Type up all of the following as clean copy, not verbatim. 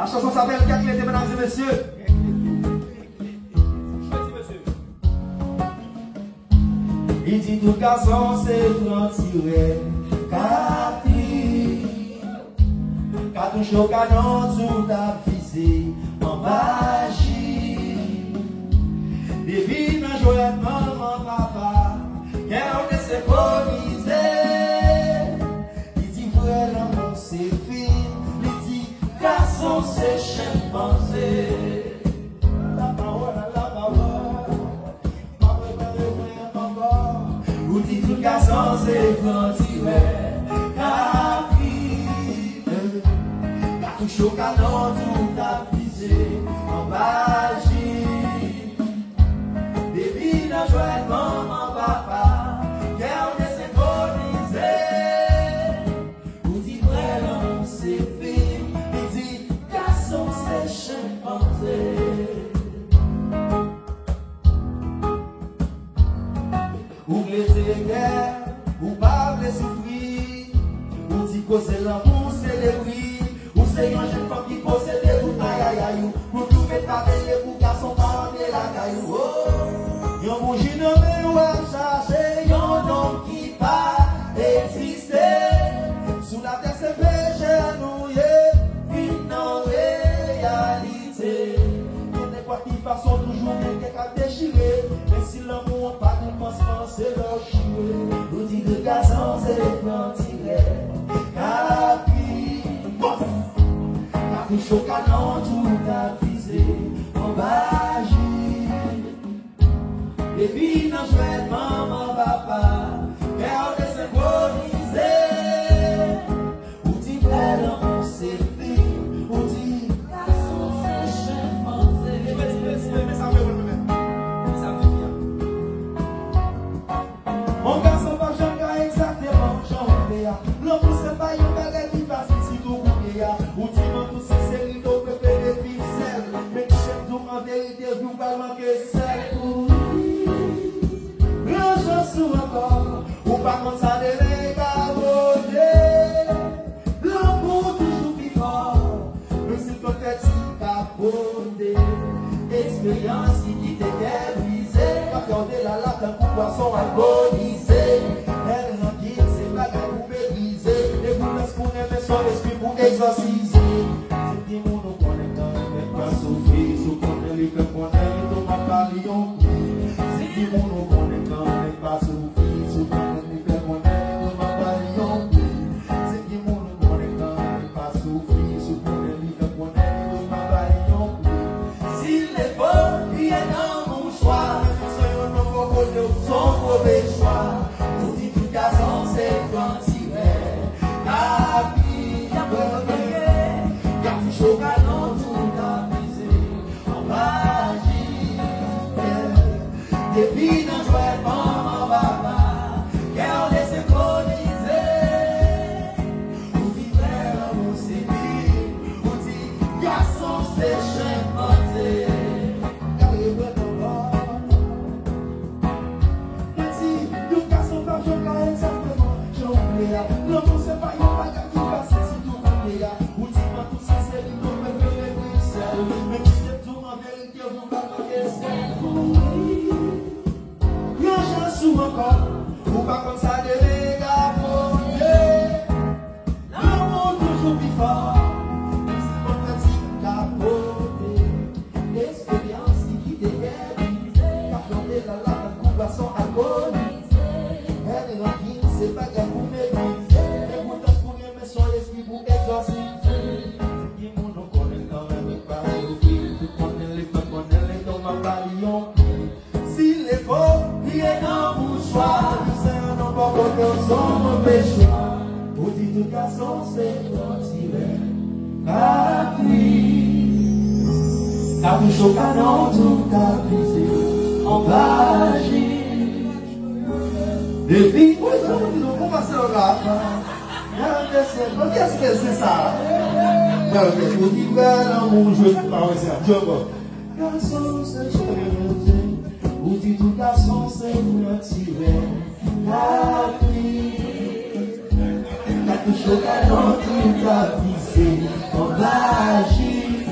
La chanson s'appelle Caclé, mesdames et messieurs. Il dit tout garçon c'est frontière, Cathy. Quand touche au canon, tout a visé en magie. Depuis ma joie, maman, papa, qu'elle ne s'est polisée. Il dit vrai, l'amour c'est film. Il dit garçon c'est chimpanzé. La parole, ou dit tout garçon c'est frontière, Capri. Quand touche au canon, tout a visé en magie. Baby, la joie, maman, papa, qu'elle ne s'est symbolisée. Ou dit vrai, l'amour c'est film. Il dit garçon c'est chimpanzé. Ou les guerre, ou pas les souffrir. Ou dit que c'est l'amour, c'est le prix. Ou c'est une jeune femme qui possède des bouteilles, aïe aïe. Pour tout mettre à payer, pour garçon parler de la caillou. Oh, yon bougie nommé ou à chercher, yon nom qui pas exister. Sous la terre c'est péché nouillé, une non réalité. Yon n'est pas qui façon toujours bien qu'à déchirer. Mais si l'amour pas de commencement, c'est leur chier. Nous dit de garçon, c'est les frontières. Capi, quand touche au canon, tout a visé en magie. Et puis, non, je vais être maman, papa, qu'elle est symbolisée. Ou dit vrai, l'amour, c'est le film. Ou dit garçon, c'est chimpanzé. Mais ça me mon garçon va jamais exactement changer. L'amour c'est pas une baguette qui passe si tout bouillé. Ou dis-moi tout si c'est l'idole préféré pixel. Mais qui s'aime tout en vérité, vous pas manquer celle. Grand chanson encore, ou pas comme ça de l'égaroter. L'amour toujours plus fort, même si ton tête s'y capoter. Expérience qui t'est brisée, pas garder la latte d'un coup poisson alcoolisé. Elle n'en dit c'est pas qu'elle vous mépriser. Et vous laisse pour aimer son esprit pour exorciser. C'est qui mon nom qu'on est dans le pas souffrir. Sous qu'on est les faits qu'on est dans ma pavillon. C'est qui mon nom qu'on est dans le pas souffrir. Sous qu'on est les faits qu'on est dans ma pavillon. C'est qui mon nom qu'on est dans le pas souffrir. Sous qu'on est les faits qu'on est dans ma pavillon. S'il est beau, il est dans mon choix. Son mauvais choix. Nous dit tout garçon c'est frontière. Capi, quand tu joues au canon, tout a visé en magie. Depuis dans joie, maman, papa, qu'elle est synchronisée. Nous dit frère, l'amour c'est vie. Nous dit garçon c'est chimpanzé. L'amour c'est pas une bagarre qui passe si tout le monde est là. Ou dis-moi tout ça c'est l'idole préféré Bruxelles. Mais qui s'aime tout en vérité, vous pas manquer celle. Yon chanson encore, ou pas comme ça de l'égaroter. L'amour toujours plus fort, même si mon petit capoté. L'expérience qui t'est brisée, car planter la lave d'un coup poisson alcoolisé. Elle est remplie, c'est pas grave. S'il est beau, il est dans mon choix. C'est un homme pas contre son mauvais choix. Ou dit tout garçon, c'est frontière. Capri, quand touche au canon, tout a visé en magie. Depuis, oui, on va se le rap. Qu'est-ce que c'est ça? Vous dites, l'amour, je vais pas garçon, c'est chimpanzé. Ou dit tout garçon, c'est frontière. Capri, quand touche au canon, tout a visé en magie.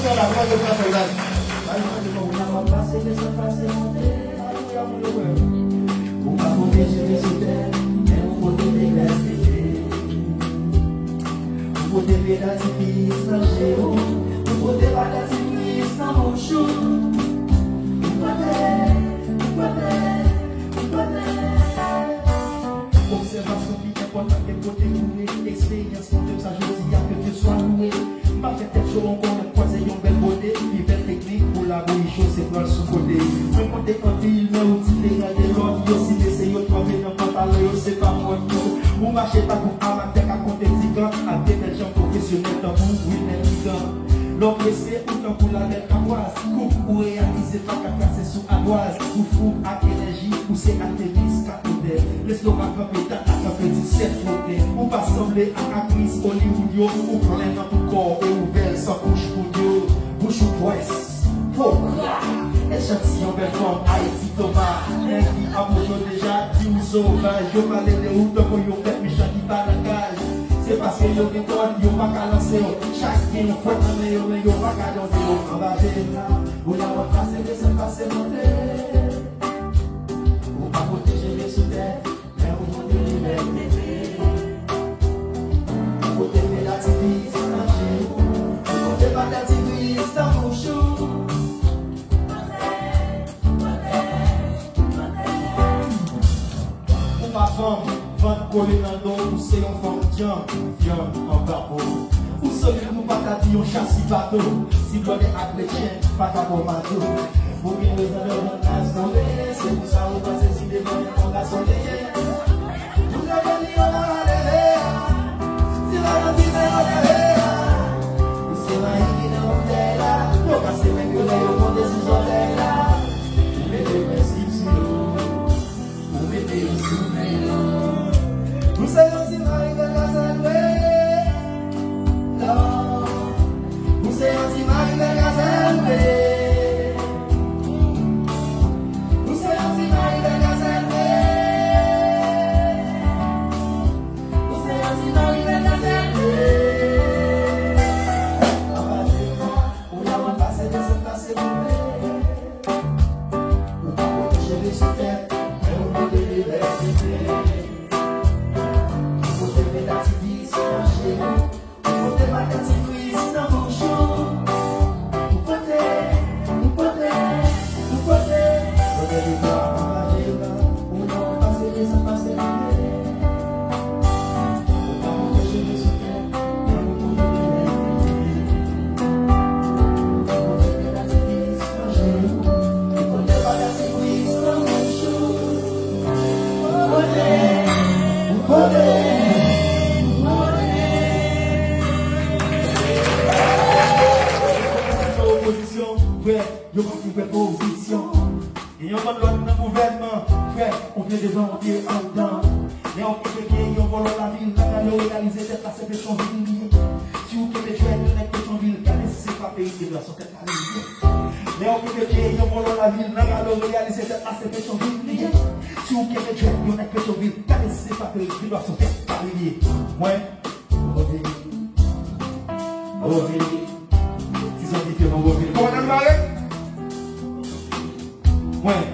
ça là, moi je vais faire ça. On va passer, laissez passer, monter. On va protéger les hôtels, mais on protège les restés. On protège les activistes dans le géo. On protège les activistes dans mon chou. On protège. Observation qui est importante, quel côté rouler, expérience, pour que ça je dis à que Dieu soit loué. Ma fait tête chaud encore une fois, c'est une belle beauté, une belle technique pour la bouille chaud, c'est pour le sous-côté. Je compte en ville, mais où tu fais regarder l'autre, yo si l'essai, yo trouvé dans le pantalon, c'est pas moi tout. Ou marcher pas pour amateur à compter zigant, à des belles gens professionnels dans mon oui, mais zigant. L'homme c'est autant pour la belle camoise, coupe ou réaliser pas qu'à casser sous ardoise, ou fou à énergie, ou c'est atterrisse qu'à côté. Laisse le bac camper dans la camper 17 côté. Ou pas sembler à actrice Hollywood, ou plein dans ton corps, et ouvert sans couche pour Dieu. Bouche ou presse, faut échantillon belle forme, Haïti Thomas. Un qui a besoin déjà, dit ou sauvage, yo parle de route pour yo fait méchant qui bat la cage. C'est parce que yo déconne, yo pas qu'à lancer. Chacun nous fait un meilleur, mais yo pas qu'à danser. On va aller là, où la va passer, laisser passer monter. On va protéger les soudets, mais on va protéger les libertés. On protéger l'activiste dans le chou. On protéger l'activiste dans mon chou. On va vendre coller dans l'eau, c'est un femme viande en barbeau. Ou celui nous pas t'as dit on chasse bateau. Si l'on est à chrétien, pas qu'à pour matou. Pour bien les hommes c'est pour ça on passe si des bonnes on a sonné. Vous avez dit on va aller. Si la vie est en aller. C'est la vie qui est en terre. Nous passer même que les monde des oreilles là. Vous mettez principe sur nous. Vous mettez sur nous. Vous savez aussi Marie de la Você é assim mais legal, você é assim mais legal, você é assim mais legal. A partir o lá uma passe de Santa Segunda. O papo que chega esse pé é o poder de libertar. O poder da civis não chega. O poder da civis não chega. Yo quand tu fais position et on va dans le gouvernement frère on vient devant on pied en dedans et on peut que on vole la ville quand on réaliser cette place de son ville si vous pouvez jouer dans la ville car c'est pas pays de la santé et on peut que on vole la ville quand on réaliser cette place de son ville si vous pouvez jouer dans la ville car c'est pas pays de la santé ouais revenir si sont différents revenir comment on va ouais. Ouais.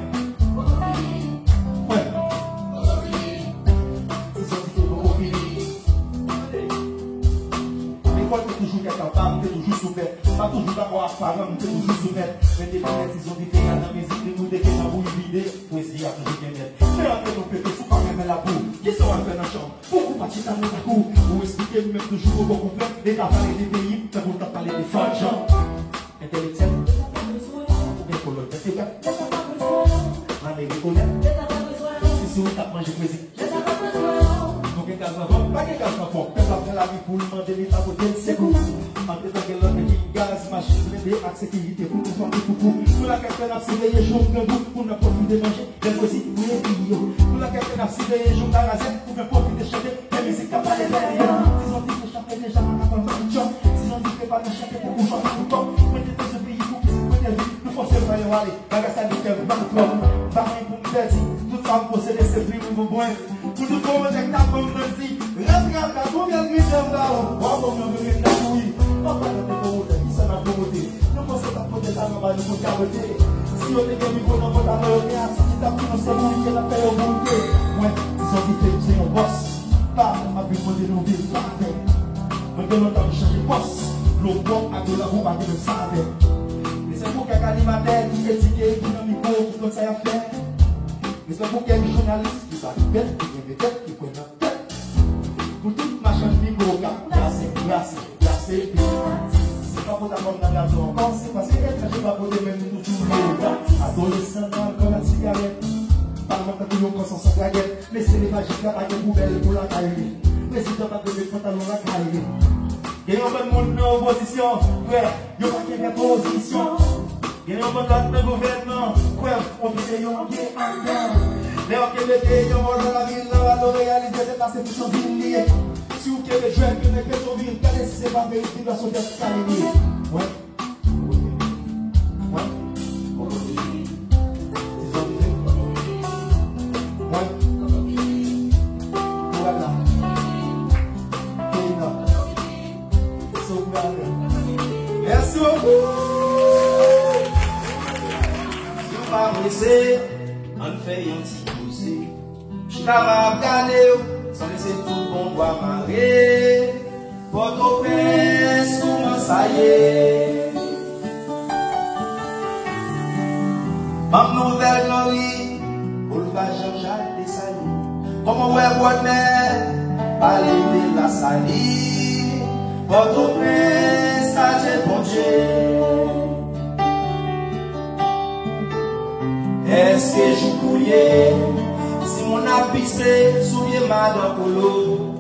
C'est ça qui fait beaucoup finir. L'école est toujours capable, t'es toujours souffert. Pas toujours d'accord à parler, t'es toujours souffert. Mais des planètes, ils sont différents dans la musique, nous déguisons dans bouille vidée. Poésie a toujours bien être. Mais après, nous pétons, sous pas même la boue. Qui sont en fait dans la chambre? Pourquoi pas tu t'en mets à coup? Pour expliquer nous-mêmes toujours au bon complet. Les t'as parlé des pays, t'as voulu parler des femmes, gens. Intellectuels. Ou bien colonnes. C'est vrai. Si vous tapez manger plaisir, donc il y a pas de gaz à fond. Peut-être après la vie pour demander l'état côté c'est cool. Entre temps que l'autre qui gaz, machine, blindé, avec sécurité pour nous faire tout pour. Pour la quelqu'un a surveillé jour de goût pour ne profiter de manger. Même aussi pour les filles. Pour la quelqu'un a surveillé jour d'arraser pour ne profiter de chanter. La musique n'a pas les derrière. Si on dit que chanter déjà on a pas mal de gens. Si on dit que pas de chanter pour chanter tout le temps. Mettez dans ce pays pour qu'ils se prennent vie. Nous forcément aller. Bagasse à l'école, dans le club. Pareil pour me faire dire. Tout ça me possède ces prix pour me boire. Pour tout le monde, j'ai ta pomme de vie. Rentre à la combien de nuits j'aime là. On va me mettre la couille. On va pas dans les mots, ils sont à côté. nous pour carotter. Si on est comme dans votre amour, si tu as pris dans ce monde, il y a la paix au monde. Ouais, ils ont dit que c'est un boss. Pas, ma vie, moi, de nos vies, pas de. Maintenant, on a changé de poste. L'eau bon, à de la roue, à de le savait. Mais c'est pour qu'un animateur qui est étiqueté, qui n'a mis micro, qui donne ça à faire. Mais c'est pour qu'il y ait des journalistes qui savent bien, qui connaissent des têtes, qui connaissent la tête. Pour toute ma chaîne micro, glacé. C'est pas pour ta bonne navigation encore, c'est parce qu'elle ne peut pas poser même tout le gars. Adolescent, alcool, la cigarette. Pas le temps que l'on prend sans baguette. Mais c'est les magiques là, pas de poubelle pour la caille. Mais si tu n'as pas de pantalon, la caille. Il y a un bon monde en opposition, ouais, il n'y a pas qu'il y ait position. Il y a un bon lot de gouvernement, ouais, on peut payer un pied en l'air. Mais on peut payer un vol dans la ville, là, on réaliser des passes pour son ville. Si vous avez des jeunes qui ne peuvent pas vivre, quelle est cette vérité de la société calénique? Ouais. Ouais. Voilà. Merci beaucoup. Si vous pas me laisser, on fait un petit poussé. Je suis là, je vais sans laisser tout le bon doigt marrer. Port-au-Prince, comment ça y est? Ma nouvelle glorie, boulevard Jean-Jacques Dessalines. Comment ouais, votre mère, parler de la salie. Port-au-Prince, adieu, bon Dieu. Est-ce que je couillais? Si mon a pissé, souviens madame Polo.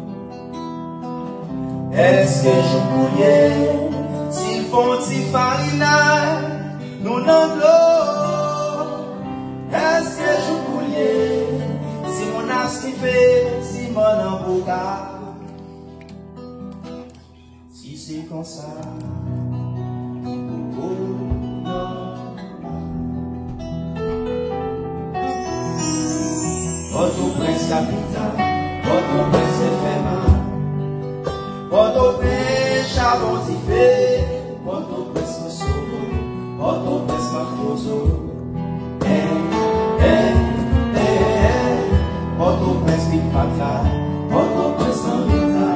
Est-ce que je couillais? S'ils font si farina, nous n'en l'eau. Est-ce que je couillais? Si mon a skiffé, si mon a boca. Si c'est comme ça, oh non. Port-au-Prince capitale, Port-au-Prince éphémère, Port-au-Prince charbon-tifé, Port-au-Prince Kosovo, Port-au-Prince mafioso. Port-au-Prince Big Fata, Port-au-Prince Ambita,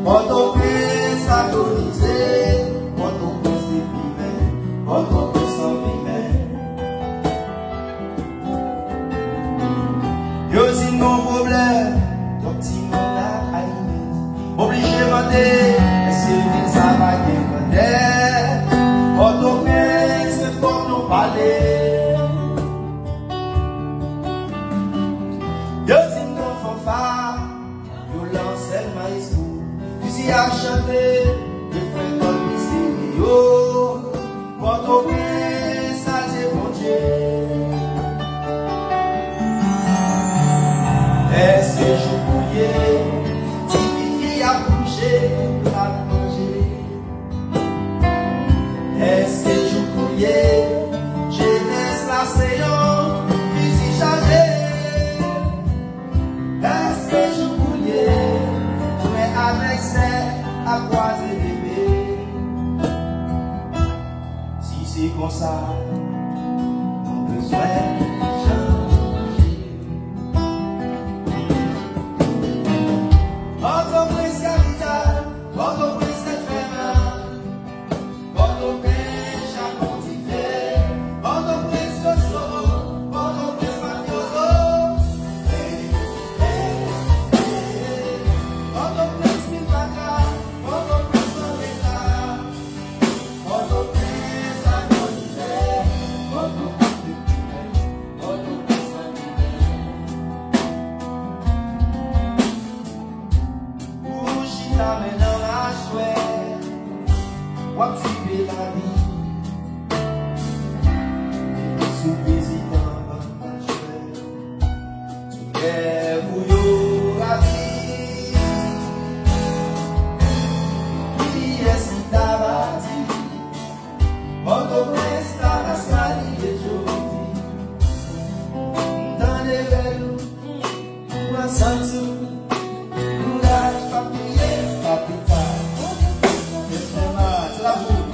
Port-au-Prince agonisé, Port-au-Prince déprimé, Port-au-Prince envimé. Yo si mon problème, ton petit monde a aïe. Obligé de demander, est-ce que ça va demander? Port-au-Prince, c'est pour nous parler. Yo si mon fanfare, violence et le maïsou. Fusil à chanter, les frères dans le mystérieux. Port-au-Prince, adieu bon Dieu. Est-ce que je couillais? Tifi a couché, à manger. Est-ce que je couillais? Jeunesse la séance, fusil chargé. Est-ce que je couillais? Mais avec ça, à croiser bébé. Si c'est comme ça, on besoin. Port-au-Prince capitale, Port-au-Prince éphémère, Port-au-Prince charbon-tifé, Port-au-Prince Kosovo, Port-au-Prince mafioso. Port-au-Prince Big Fata, Port-au-Prince Ambita, Port-au-Prince agonisé, Port-au-Prince déprimé, Port-au-Prince envimé. Chita maintenant la chouette, wap suive la vie. Sous président la chouette, sous les bouillots la vie. Qui est si t'as bâti? Port-au-Prince t'as la salie et jodi. Dans les vélos, ou un santou. Capital, c'est la boue.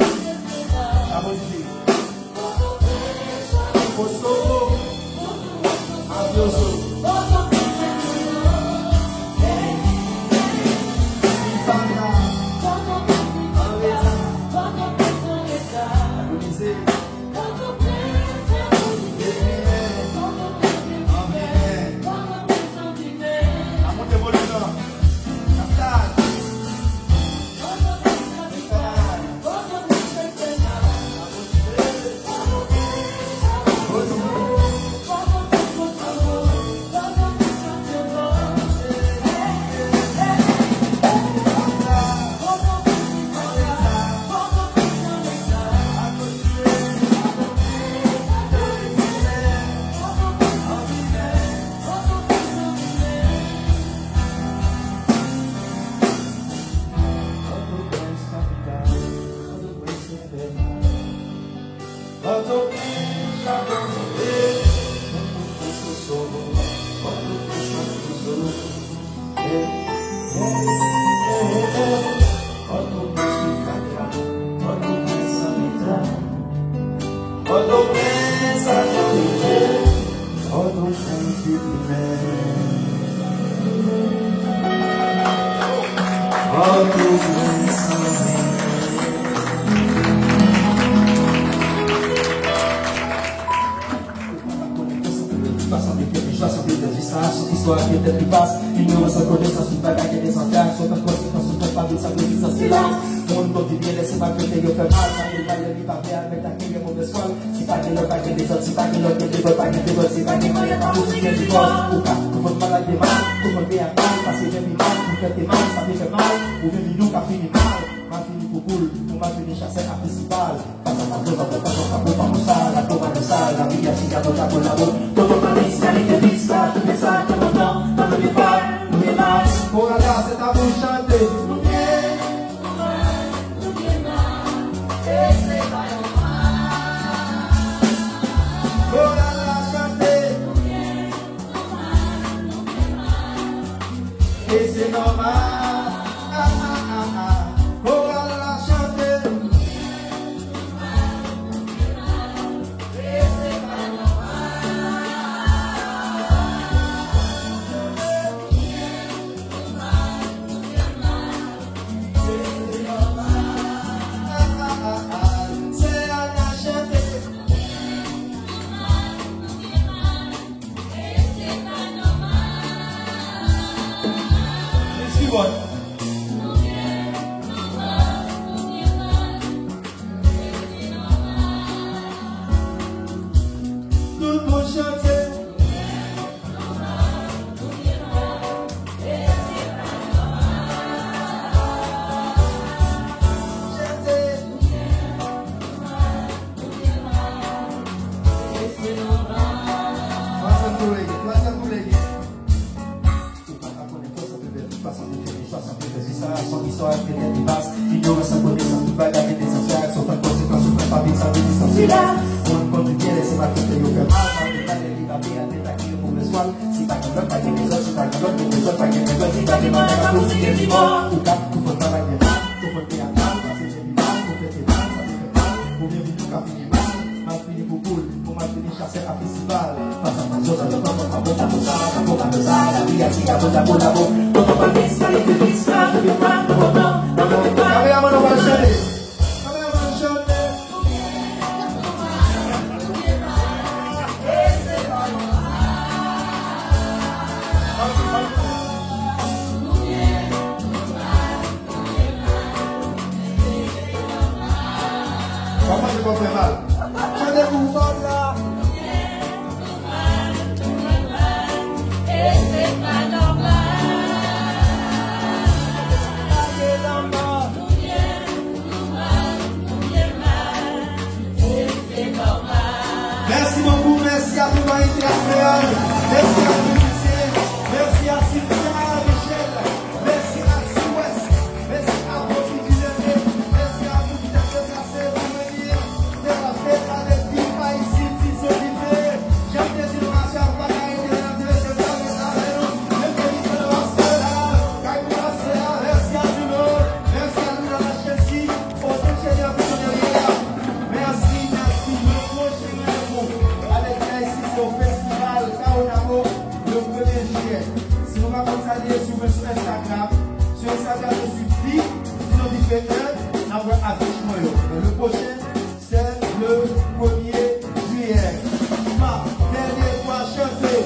l'histoire qui était plus basse. Ignorance sans connaissance, une bagarre qui est essentielle. Sauf en conséquence, on ne peut pas de sa connaissance silence. Mon nom dit bien, laissez ma fête et yo fait mal. Quand il va y aller, pas bien, avec ta qui est mauvaise foi. Si pas qu'il a pas qu'il des autres, si pas qu'il a qu'il des autres, pas qu'il des autres, si pas qu'il a pas qu'il des autres. Ou pas, vous faites malade des mal, vous faites bien mal, parce que j'ai mis mal, vous faites mal, ça fait mal, ou même nous qui a fini mal. Ma fini pour boule, on m'a fini chasser à principal. Face à ma voix, pas mon sale, la tombe de sale, la vie a si à votre collabo. Tout le monde est calé de visage, tout le sang, tout le temps, dans le départ, nous est mal. Pour la grâce, c'est à vous chanter. Et c'est normal, pour la chanter. Et c'est pas normal. C'est à la chanter. What? Tout le monde chante. Son histoire est très vaste. Ignorance sans connaissance, toute bagarre est essentielle. Sauf en conséquence, on ne fait pas vivre sans distance. On compte bien, laissez ma fête et yo fait mal. Quand on est libre, bien, t'es acquis pour le soir. Si pas qu'un autre, pas qu'un des autres, si pas qu'un autre, des autres, pas qu'un des autres, si pas qu'un autre, pas qu'un des autres. Ou cap, tout faut travailler mal, tout faut faire mal, parce que j'ai mis mal, tout fait mal, ça fait mal. Pour bien vivre, qu'a fini mal, mal fini pour boule, pour mal fini chasser à festival. Face à ma chose, à l'autre, à bout, à bout, à bout, à bout, la vie a si à bout, à bout, à bout. Tout le monde est calé de visage, je vais faire le bonheur. Comment je comprends mal? Chantez pour vous là. Et c'est pas normal. Merci beaucoup, merci à l'humanité internationale, merci à l'unité, merci à Cynthia Michel, merci à Sud-Ouest, merci à vous qui disent, merci à vous qui êtes déplacés pour venir de la fête avec Viva ici, Tizolité, j'ai des innovations à la merci à tout le monde, merci à nous dans la chaise-ci, aux ingénieurs visionnaires, merci, le prochain avec ici au festival Kaonamo le 1er juillet. Si vous m'avez salué sur Instagram, je suis dit, sinon différent, après affiche-moi. Le prochain, c'est le 1er juillet. Ma dernière fois chanter.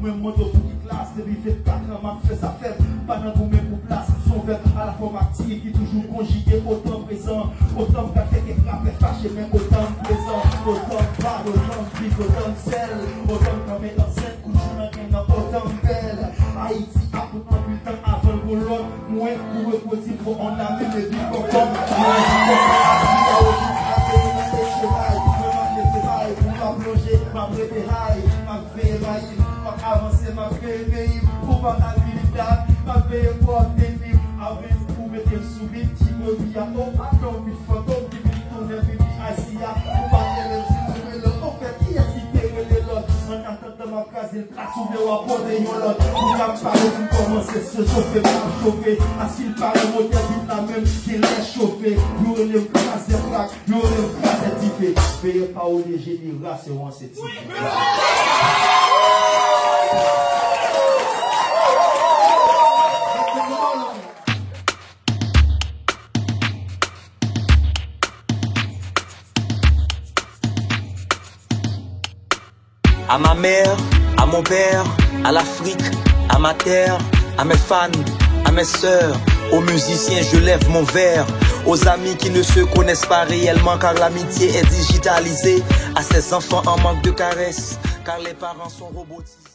Moi, moto pour qui classe, depuis 24 ans, m'a fait sa fête. Pendant qu'on met pour place, son verbe à la forme active qui toujours conjugué, autant présent, autant qu'a fait qu'elle frappe fâché, mais autant présent, autant pas, autant vite, autant sel, autant qu'on met dans cette couture, autant belle. Haïti a pour un putain avant le boulot, moins pour reproduire, faut en amener des vies comme avancer ma paix, pour pas la vie, ma paix, pour tenir, avec pour mettre le sourire, qui me dit à mon pardon, il faut donc qu'il tourne, il dit assis, pour pas le dire, en fait, qui est-ce qui fait les l'autre, en attendant ma case, il a soulevé ou apporté l'autre, pour la parler, pour commencer à se chauffer, pour chauffer, à ce qu'il parle, le moteur vite la même, qu'il est chauffé, nous on est place de plaque, nous on est place de typé, payé par les générations, c'est typé. À ma mère, à mon père, à l'Afrique, à ma terre, à mes fans, à mes sœurs, aux musiciens je lève mon verre, aux amis qui ne se connaissent pas réellement car l'amitié est digitalisée, à ces enfants en manque de caresses car les parents sont robotisés.